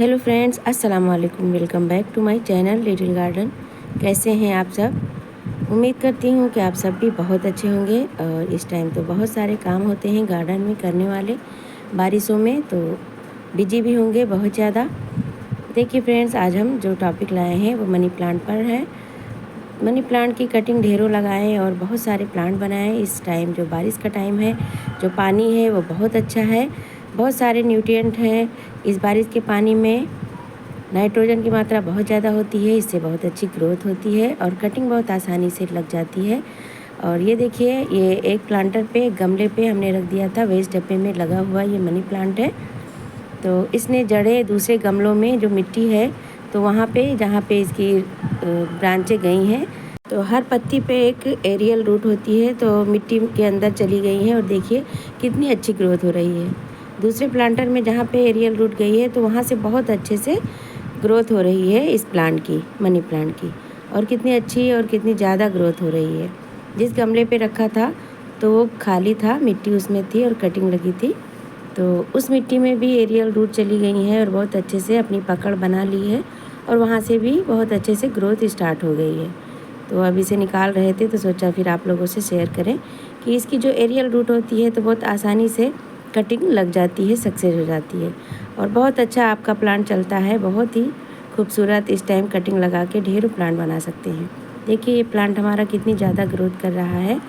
Hello friends, अस्सलाम वालेकुम। Welcome back to my channel little garden. कैसे हैं आप सब? उम्मीद करती हूँ कि आप सब भी बहुत अच्छे होंगे। और इस टाइम तो बहुत सारे काम होते हैं गार्डन में करने वाले, बारिशों में तो बिजी भी होंगे बहुत ज़्यादा। देखिए फ्रेंड्स, आज हम जो टॉपिक लाए हैं वो मनी प्लांट पर है। मनी प्लांट की कटिंग ढेरों लगाएं और बहुत सारे प्लांट बनाएं। इस टाइम जो बारिश का टाइम है, जो पानी है वो बहुत अच्छा है, बहुत सारे न्यूट्रिएंट हैं इस बारिश के पानी में। नाइट्रोजन की मात्रा बहुत ज़्यादा होती है, इससे बहुत अच्छी ग्रोथ होती है और कटिंग बहुत आसानी से लग जाती है। और ये देखिए, ये एक प्लांटर पे, गमले पे हमने रख दिया था, वेस्ट डब्बे में लगा हुआ ये मनी प्लांट है। तो इसने जड़ें दूसरे गमलों में जो मिट्टी है तो वहाँ पे जहाँ पे इसकी ब्रांचें गई हैं, तो हर पत्ती पे एक एरियल रूट होती है, तो मिट्टी के अंदर चली गई हैं और देखिए कितनी अच्छी ग्रोथ हो रही है। दूसरे प्लांटर में जहाँ पे एरियल रूट गई है तो वहाँ से बहुत अच्छे से ग्रोथ हो रही है इस प्लांट की, मनी प्लांट की। और कितनी अच्छी और कितनी ज़्यादा ग्रोथ हो रही है। जिस गमले पे रखा था तो वो खाली था, मिट्टी उसमें थी और कटिंग लगी थी, तो उस मिट्टी में भी एरियल रूट चली गई है और बहुत अच्छे से अपनी पकड़ बना ली है और वहाँ से भी बहुत अच्छे से ग्रोथ स्टार्ट हो गई है। तो अब इसे निकाल रहे थे तो सोचा फिर आप लोगों से शेयर करें कि इसकी जो एरियल रूट होती है तो बहुत आसानी से कटिंग लग जाती है, सक्सेस हो जाती है और बहुत अच्छा आपका प्लांट चलता है। बहुत ही खूबसूरत इस टाइम कटिंग लगा के ढेरों प्लांट बना सकते हैं। देखिए ये प्लांट हमारा कितनी ज़्यादा ग्रोथ कर रहा है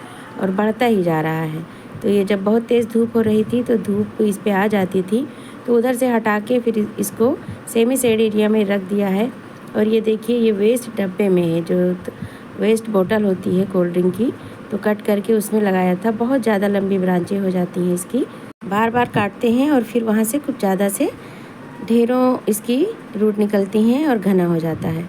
और बढ़ता ही जा रहा है। तो ये जब बहुत तेज़ धूप हो रही थी तो धूप इस पे आ जाती थी, तो उधर से हटा के फिर इसको सेमी शेड एरिया में रख दिया है। और ये देखिए, ये वेस्ट डब्बे में है, जो वेस्ट बोतल होती है कोल्ड ड्रिंक की, तो कट करके उसमें लगाया था। बहुत ज़्यादा लंबी ब्रांचें हो जाती हैं इसकी, बार बार काटते हैं और फिर वहाँ से कुछ ज़्यादा से ढेरों इसकी रूट निकलती हैं और घना हो जाता है।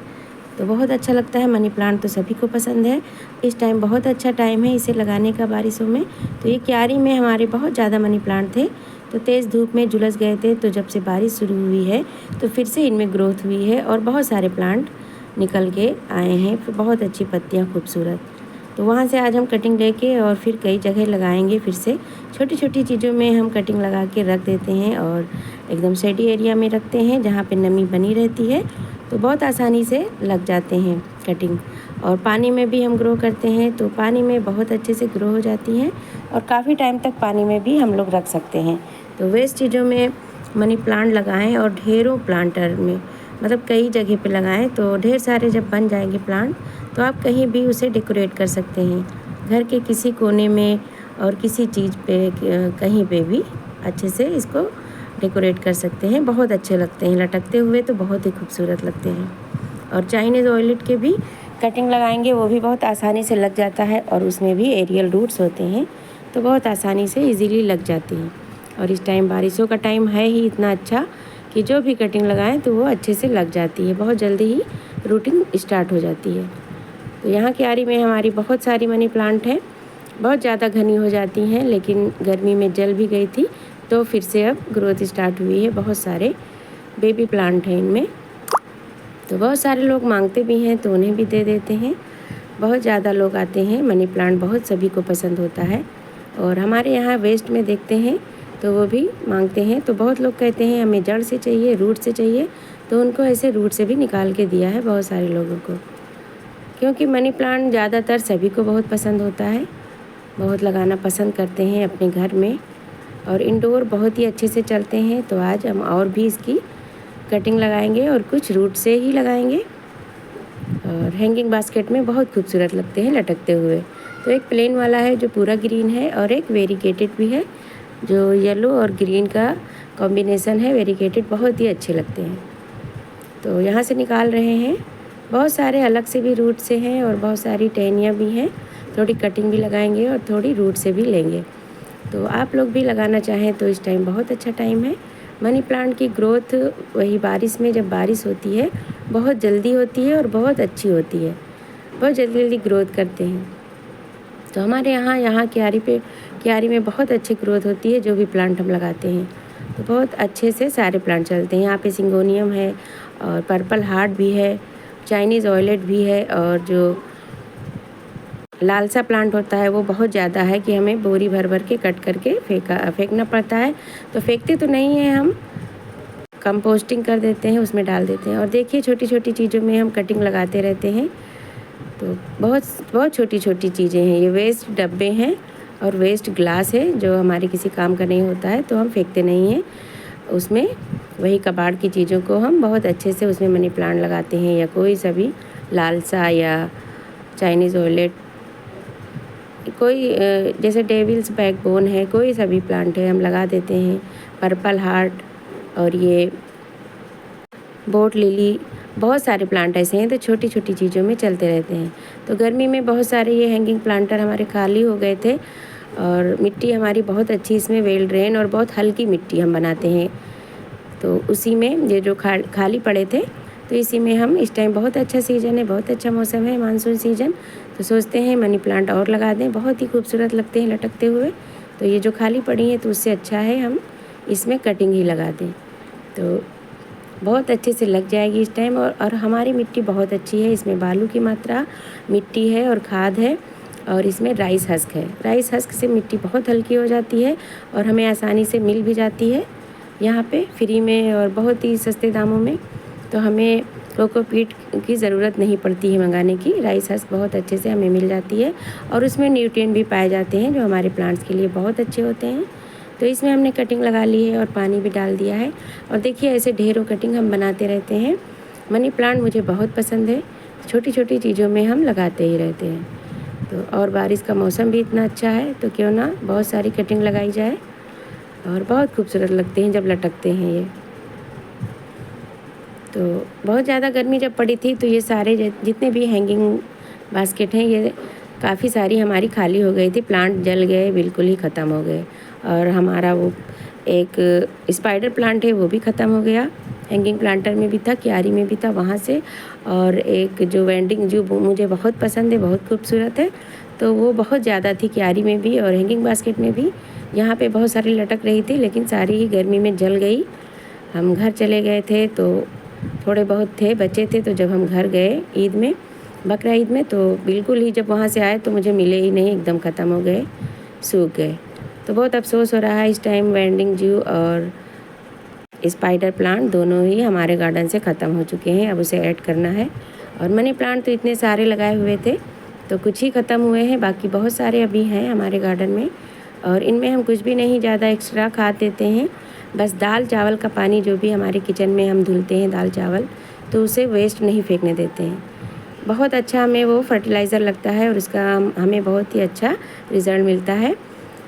तो बहुत अच्छा लगता है। मनी प्लांट तो सभी को पसंद है। इस टाइम बहुत अच्छा टाइम है इसे लगाने का, बारिशों में। तो ये क्यारी में हमारे बहुत ज़्यादा मनी प्लांट थे, तो तेज़ धूप में झुलस गए थे, तो जब से बारिश शुरू हुई है तो फिर से इनमें ग्रोथ हुई है और बहुत सारे प्लांट निकल के आए हैं, फिर बहुत अच्छी पत्तियाँ खूबसूरत। तो वहाँ से आज हम कटिंग लेके और फिर कई जगह लगाएंगे। फिर से छोटी छोटी चीज़ों में हम कटिंग लगा के रख देते हैं और एकदम शेडी एरिया में रखते हैं जहाँ पे नमी बनी रहती है, तो बहुत आसानी से लग जाते हैं कटिंग। और पानी में भी हम ग्रो करते हैं, तो पानी में बहुत अच्छे से ग्रो हो जाती हैं और काफ़ी टाइम तक पानी में भी हम लोग रख सकते हैं। तो वेस्ट चीज़ों में मनी प्लांट लगाएं और ढेरों प्लांटर में, मतलब कई जगह पे लगाएं, तो ढेर सारे जब बन जाएंगे प्लांट तो आप कहीं भी उसे डेकोरेट कर सकते हैं, घर के किसी कोने में और किसी चीज़ पे, कहीं पे भी अच्छे से इसको डेकोरेट कर सकते हैं। बहुत अच्छे लगते हैं लटकते हुए, तो बहुत ही खूबसूरत लगते हैं। और चाइनीज़ ऑयलेट के भी कटिंग लगाएंगे, वो भी बहुत आसानी से लग जाता है और उसमें भी एरियल रूट्स होते हैं, तो बहुत आसानी से इजीली लग जाती हैं। और इस टाइम बारिशों का टाइम है ही इतना अच्छा कि जो भी कटिंग लगाएं तो वो अच्छे से लग जाती है, बहुत जल्दी ही रूटिंग स्टार्ट हो जाती है। तो यहाँ क्यारी में हमारी बहुत सारी मनी प्लांट हैं, बहुत ज़्यादा घनी हो जाती हैं, लेकिन गर्मी में जल भी गई थी तो फिर से अब ग्रोथ स्टार्ट हुई है। बहुत सारे बेबी प्लांट हैं इनमें, तो बहुत सारे लोग मांगते भी हैं तो उन्हें भी दे देते हैं। बहुत ज़्यादा लोग आते हैं, मनी प्लांट बहुत सभी को पसंद होता है। और हमारे यहाँ वेस्ट में देखते हैं तो वो भी मांगते हैं, तो बहुत लोग कहते हैं हमें जड़ से चाहिए, रूट से चाहिए, तो उनको ऐसे रूट से भी निकाल के दिया है बहुत सारे लोगों को। क्योंकि मनी प्लांट ज़्यादातर सभी को बहुत पसंद होता है, बहुत लगाना पसंद करते हैं अपने घर में, और इंडोर बहुत ही अच्छे से चलते हैं। तो आज हम और भी इसकी कटिंग लगाएंगे और कुछ रूट से ही लगाएंगे। और हैंगिंग बास्केट में बहुत खूबसूरत लगते हैं लटकते हुए। तो एक प्लेन वाला है जो पूरा ग्रीन है और एक वेरीगेटेड भी है, जो येलो और ग्रीन का कॉम्बिनेशन है। वेरीगेटेड बहुत ही अच्छे लगते हैं। तो यहाँ से निकाल रहे हैं। बहुत सारे अलग से भी रूट से हैं और बहुत सारी टहनियाँ भी हैं। थोड़ी कटिंग भी लगाएंगे और थोड़ी रूट से भी लेंगे। तो आप लोग भी लगाना चाहें तो इस टाइम बहुत अच्छा टाइम है। मनी प्लांट की ग्रोथ वही बारिश में, जब बारिश होती है बहुत जल्दी होती है और बहुत अच्छी होती है, बहुत जल्दी जल्दी ग्रोथ करते हैं। तो हमारे यहाँ क्यारी में बहुत अच्छी ग्रोथ होती है जो भी प्लांट हम लगाते हैं, तो बहुत अच्छे से सारे प्लांट चलते हैं। यहाँ पे सिंगोनियम है और पर्पल हार्ट भी है, चाइनीज़ ऑयलेट भी है, और जो लाल सा प्लांट होता है वो बहुत ज़्यादा है कि हमें बोरी भर भर के कट करके फेंकना पड़ता है। तो फेंकते तो नहीं हैं हम, कंपोस्टिंग कर देते हैं, उसमें डाल देते हैं। और देखिए छोटी छोटी चीज़ों में हम कटिंग लगाते रहते हैं, तो बहुत बहुत छोटी छोटी चीज़ें हैं। ये वेस्ट डब्बे हैं और वेस्ट ग्लास है जो हमारे किसी काम का नहीं होता है, तो हम फेंकते नहीं हैं उसमें। वही कबाड़ की चीज़ों को हम बहुत अच्छे से उसमें मनी प्लांट लगाते हैं, या कोई सा भी लालसा या चाइनीज़ ऑयलेट, कोई जैसे डेविल्स बैकबोन है, कोई सा भी प्लांट है हम लगा देते हैं। पर्पल हार्ट और ये बोट लिली, बहुत सारे प्लांट ऐसे हैं, तो छोटी छोटी चीज़ों में चलते रहते हैं। तो गर्मी में बहुत सारे ये हैंगिंग प्लांटर हमारे खाली हो गए थे, और मिट्टी हमारी बहुत अच्छी इसमें वेल ड्रेन और बहुत हल्की मिट्टी हम बनाते हैं। तो उसी में ये जो खाली पड़े थे, तो इसी में हम, इस टाइम बहुत अच्छा सीज़न है, बहुत अच्छा मौसम है, मानसून सीज़न, तो सोचते हैं मनी प्लांट और लगा दें, बहुत ही खूबसूरत लगते हैं लटकते हुए। तो ये जो खाली पड़ी हैं, तो उससे अच्छा है हम इसमें कटिंग ही लगा दें, तो बहुत अच्छे से लग जाएगी इस टाइम। और हमारी मिट्टी बहुत अच्छी है, इसमें बालू की मात्रा, मिट्टी है और खाद है, और इसमें राइस हस्क है। राइस हस्क से मिट्टी बहुत हल्की हो जाती है और हमें आसानी से मिल भी जाती है यहाँ पे फ्री में और बहुत ही सस्ते दामों में। तो हमें कोकोपीट की ज़रूरत नहीं पड़ती है मंगाने की, राइस हस्क बहुत अच्छे से हमें मिल जाती है, और उसमें न्यूट्रिएंट भी पाए जाते हैं जो हमारे प्लांट्स के लिए बहुत अच्छे होते हैं। तो इसमें हमने कटिंग लगा ली है और पानी भी डाल दिया है, और देखिए ऐसे ढेरों कटिंग हम बनाते रहते हैं। मनी प्लांट मुझे बहुत पसंद है, छोटी छोटी चीज़ों में हम लगाते ही रहते हैं। तो और बारिश का मौसम भी इतना अच्छा है, तो क्यों ना बहुत सारी कटिंग लगाई जाए, और बहुत खूबसूरत लगते हैं जब लटकते हैं ये। तो बहुत ज़्यादा गर्मी जब पड़ी थी, तो ये सारे जितने भी हैंगिंग बास्केट हैं, ये काफ़ी सारी हमारी खाली हो गई थी, प्लांट जल गए, बिल्कुल ही ख़त्म हो गए। और हमारा वो एक स्पाइडर प्लांट है, वो भी ख़त्म हो गया। हैंगिंग प्लांटर में भी था, क्यारी में भी था, वहाँ से। और एक जो वेंडिंग जो मुझे बहुत पसंद है, बहुत खूबसूरत है, तो वो बहुत ज़्यादा थी क्यारी में भी और हैंगिंग बास्केट में भी। यहाँ पे बहुत सारी लटक रही थी, लेकिन सारी ही गर्मी में जल गई। हम घर चले गए थे, तो थोड़े बहुत थे, बचे थे, तो जब हम घर गए ईद में, बकरा ईद में, तो बिल्कुल ही जब वहाँ से आए तो मुझे मिले ही नहीं, एकदम ख़त्म हो गए, सूख गए। तो बहुत अफसोस हो रहा है इस टाइम। वेंडिंग जू और स्पाइडर प्लांट दोनों ही हमारे गार्डन से ख़त्म हो चुके हैं, अब उसे ऐड करना है। और मनी प्लांट तो इतने सारे लगाए हुए थे, तो कुछ ही ख़त्म हुए हैं, बाकी बहुत सारे अभी हैं हमारे गार्डन में। और इनमें हम कुछ भी नहीं ज़्यादा एक्स्ट्रा खाद देते हैं, बस दाल चावल का पानी जो भी हमारे किचन में हम धुलते हैं दाल चावल, तो उसे वेस्ट नहीं फेंकने देते हैं। बहुत अच्छा हमें वो फर्टिलाइज़र लगता है, और उसका हमें बहुत ही अच्छा रिज़ल्ट मिलता है।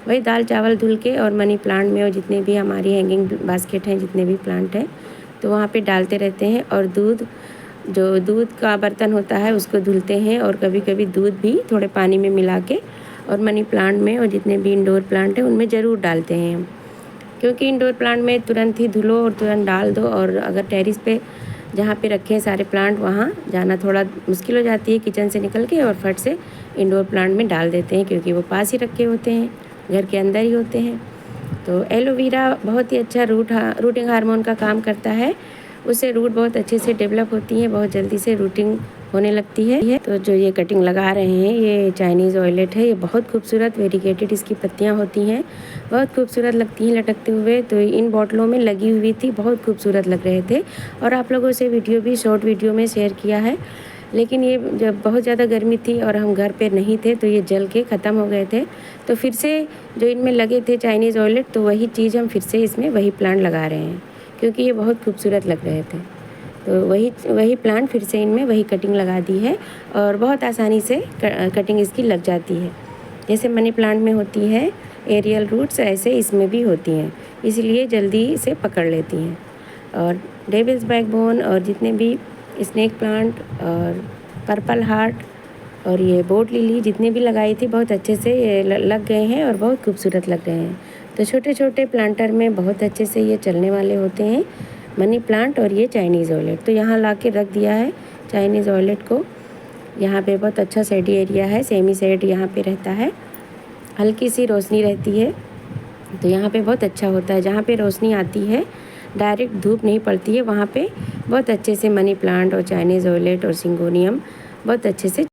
वही दाल चावल धुल के और मनी प्लांट में, और जितने भी हमारी हैंगिंग बास्केट हैं, जितने भी प्लांट हैं, तो वहाँ पे डालते रहते हैं। और जो दूध का बर्तन होता है उसको धुलते हैं, और कभी कभी दूध भी थोड़े पानी में मिला के और मनी प्लांट में और जितने भी इंडोर प्लांट हैं उनमें ज़रूर डालते हैं हम, क्योंकि इंडोर प्लांट में तुरंत ही धुलो और तुरंत डाल दो। और अगर टेरिस पे जहाँ पे रखे हैं सारे प्लांट, वहाँ जाना थोड़ा मुश्किल हो जाती है किचन से निकल के, और फट से इंडोर प्लांट में डाल देते हैं, क्योंकि वो पास ही रखे होते हैं, घर के अंदर ही होते हैं। तो एलोवेरा बहुत ही अच्छा रूटिंग हार्मोन का काम करता है, उससे रूट बहुत अच्छे से डेवलप होती हैं, बहुत जल्दी से रूटिंग होने लगती है। तो जो ये कटिंग लगा रहे हैं, ये चाइनीज़ ऑयलेट है, ये बहुत खूबसूरत वेरीगेटेड इसकी पत्तियाँ होती हैं, बहुत खूबसूरत लगती हैं लटकते हुए। तो इन बॉटलों में लगी हुई थी, बहुत खूबसूरत लग रहे थे, और आप लोगों से वीडियो भी शॉर्ट वीडियो में शेयर किया है। लेकिन ये जब बहुत ज़्यादा गर्मी थी और हम घर पे नहीं थे, तो ये जल के ख़त्म हो गए थे। तो फिर से जो इनमें लगे थे चाइनीज़ ऑयलेट, तो वही चीज़ हम फिर से इसमें वही प्लांट लगा रहे हैं, क्योंकि ये बहुत खूबसूरत लग रहे थे। तो वही प्लांट फिर से इनमें वही कटिंग लगा दी है, और बहुत आसानी से कटिंग इसकी लग जाती है। जैसे मनी प्लांट में होती है एरियल रूट्स, ऐसे इसमें भी होती हैं, इसलिए जल्दी इसे पकड़ लेती हैं। और डेविल्स बैकबोन और जितने भी स्नेक प्लांट और पर्पल हार्ट और ये बोट लिली जितने भी लगाई थी, बहुत अच्छे से ये लग गए हैं और बहुत खूबसूरत लग रहे हैं। तो छोटे छोटे प्लांटर में बहुत अच्छे से ये चलने वाले होते हैं, मनी प्लांट और ये चाइनीज़ ऑयलेट। तो यहाँ ला के रख दिया है चाइनीज़ ऑयलेट को। यहाँ पे बहुत अच्छा शेडी एरिया है, सेमी शेड यहाँ पे रहता है, हल्की सी रोशनी रहती है, तो यहाँ पे बहुत अच्छा होता है। जहाँ पे रोशनी आती है, डायरेक्ट धूप नहीं पड़ती है, वहाँ पे बहुत अच्छे से मनी प्लांट और चाइनीज़ ऑयलेट और सिंगोनियम बहुत अच्छे से